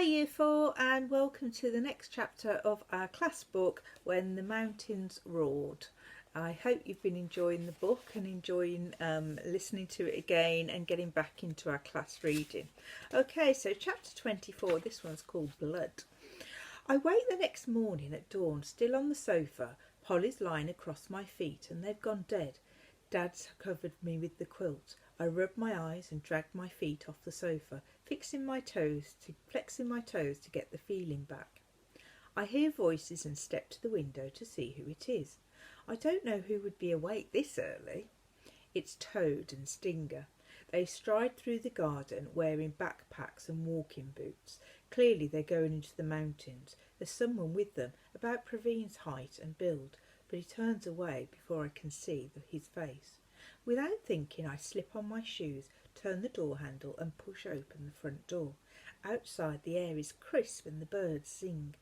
Year 4, and welcome to the next chapter of our class book, When the Mountains Roared. I hope you've been enjoying the book and enjoying listening to it again and getting back into our class reading. Okay, so chapter 24, this one's called Blood. I wake the next morning at dawn, still on the sofa. Polly's lying across my feet and they've gone dead. Dad's covered me with the quilt. I rubbed my eyes and dragged my feet off the sofa, flexing my toes to get the feeling back. I hear voices and step to the window to see who it is. I don't know who would be awake this early. It's Toad and Stinger. They stride through the garden wearing backpacks and walking boots. Clearly they're going into the mountains. There's someone with them, about Praveen's height and build, but he turns away before I can see his face. Without thinking, I slip on my shoes, turn the door handle and push open the front door. Outside the air is crisp and the birds sing.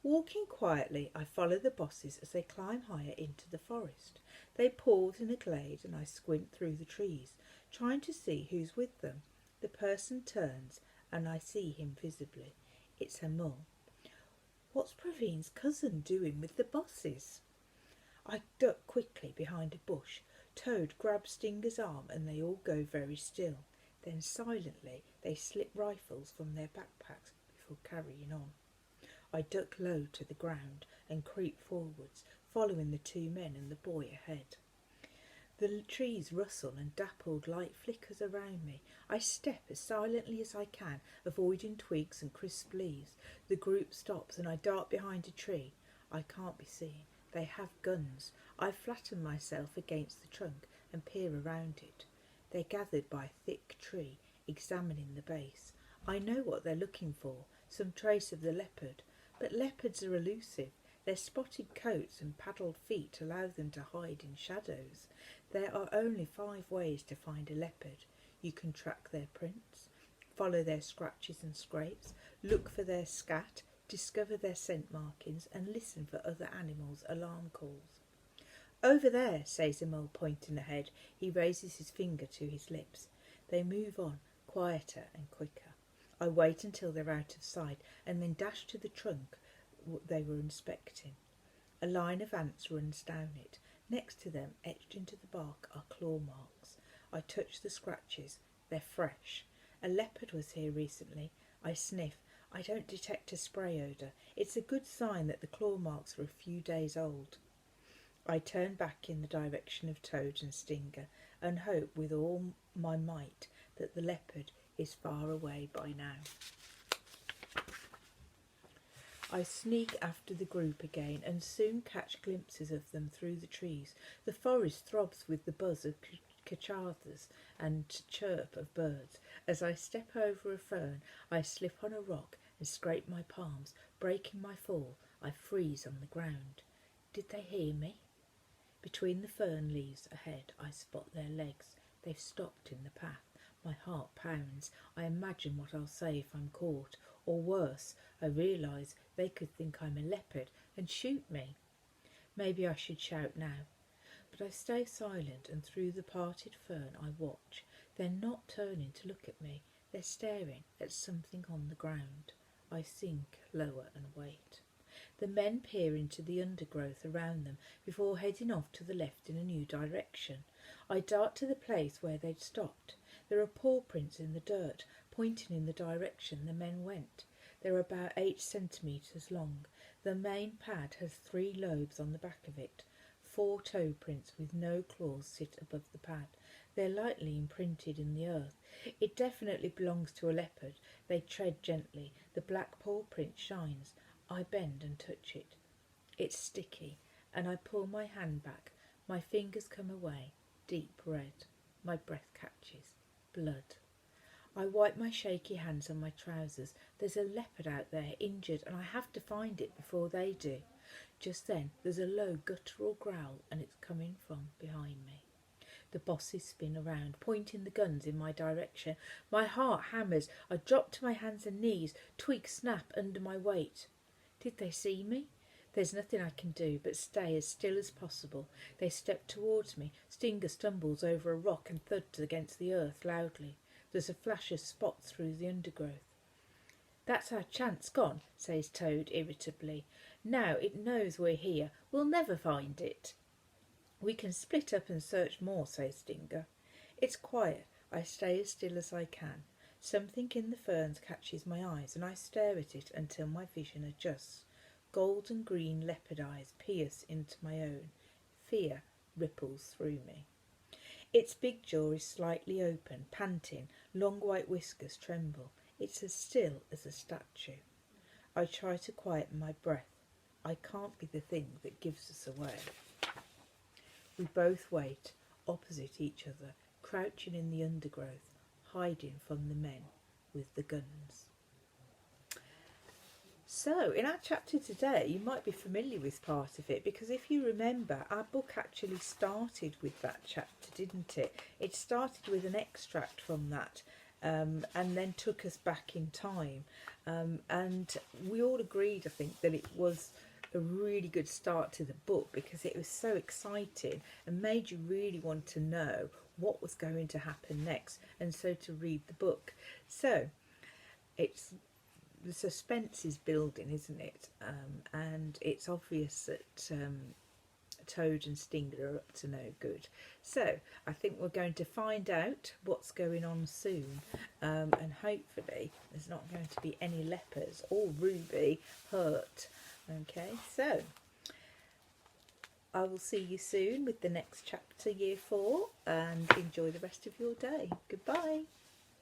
Walking quietly, I follow the bosses as they climb higher into the forest. They pause in a glade and I squint through the trees, trying to see who's with them. The person turns and I see him visibly. It's her mum. What's Praveen's cousin doing with the bosses? I duck quickly behind a bush. Toad grabs Stinger's arm and they all go very still. Then silently they slip rifles from their backpacks before carrying on. I duck low to the ground and creep forwards, following the two men and the boy ahead. The trees rustle and dappled light flickers around me. I step as silently as I can, avoiding twigs and crisp leaves. The group stops and I dart behind a tree. I can't be seen. They have guns. I flatten myself against the trunk and peer around it. They're gathered by a thick tree, examining the base. I know what they're looking for, some trace of the leopard. But leopards are elusive. Their spotted coats and paddled feet allow them to hide in shadows. There are only 5 ways to find a leopard. You can track their prints, follow their scratches and scrapes, look for their scat, discover their scent markings and listen for other animals' alarm calls. Over there, says the mole, pointing ahead. He raises his finger to his lips. They move on, quieter and quicker. I wait until they're out of sight and then dash to the trunk they were inspecting. A line of ants runs down it. Next to them, etched into the bark, are claw marks. I touch the scratches. They're fresh. A leopard was here recently. I sniff. I don't detect a spray odour. It's a good sign that the claw marks are a few days old. I turn back in the direction of Toad and Stinger and hope with all my might that the leopard is far away by now. I sneak after the group again and soon catch glimpses of them through the trees. The forest throbs with the buzz of cicadas and chirp of birds. As I step over a fern, I slip on a rock and scrape my palms. Breaking my fall, I freeze on the ground. Did they hear me? Between the fern leaves ahead, I spot their legs. They've stopped in the path. My heart pounds. I imagine what I'll say if I'm caught. Or worse, I realise they could think I'm a leopard and shoot me. Maybe I should shout now. But I stay silent and through the parted fern I watch. They're not turning to look at me. They're staring at something on the ground. I sink lower and wait. The men peer into the undergrowth around them before heading off to the left in a new direction. I dart to the place where they'd stopped. There are paw prints in the dirt, pointing in the direction the men went. They're about 8 centimetres long. The main pad has 3 lobes on the back of it. 4 toe prints with no claws sit above the pad. They're lightly imprinted in the earth. It definitely belongs to a leopard. They tread gently. The black paw print shines. I bend and touch it. It's sticky, and I pull my hand back. My fingers come away, deep red. My breath catches. Blood. I wipe my shaky hands on my trousers. There's a leopard out there, injured, and I have to find it before they do. Just then, there's a low guttural growl, and it's coming from behind me. The bosses spin around, pointing the guns in my direction. My heart hammers. I drop to my hands and knees. Twigs snap under my weight. Did they see me? There's nothing I can do but stay as still as possible. They step towards me. Stinger stumbles over a rock and thuds against the earth loudly. There's a flash of spots through the undergrowth. "That's our chance gone," says Toad irritably. "Now it knows we're here, we'll never find it." "We can split up and search more," says Stinger. It's quiet. I stay as still as I can. Something in the ferns catches my eyes, and I stare at it until my vision adjusts. Golden green leopard eyes pierce into my own. Fear ripples through me. Its big jaw is slightly open, panting. Long white whiskers tremble. It's as still as a statue. I try to quieten my breath. I can't be the thing that gives us away. We both wait, opposite each other, crouching in the undergrowth, hiding from the men with the guns. So, in our chapter today, you might be familiar with part of it, because if you remember, our book actually started with that chapter, didn't it? It started with an extract from that, and then took us back in time. And we all agreed, I think, that it was a really good start to the book, because it was so exciting and made you really want to know what was going to happen next, and so to read the book. So, the suspense is building, isn't it? And it's obvious that Toad and Stinger are up to no good. So I think we're going to find out what's going on soon, and hopefully there's not going to be any lepers or Ruby hurt. Okay, so I will see you soon with the next chapter, Year 4, and enjoy the rest of your day. Goodbye.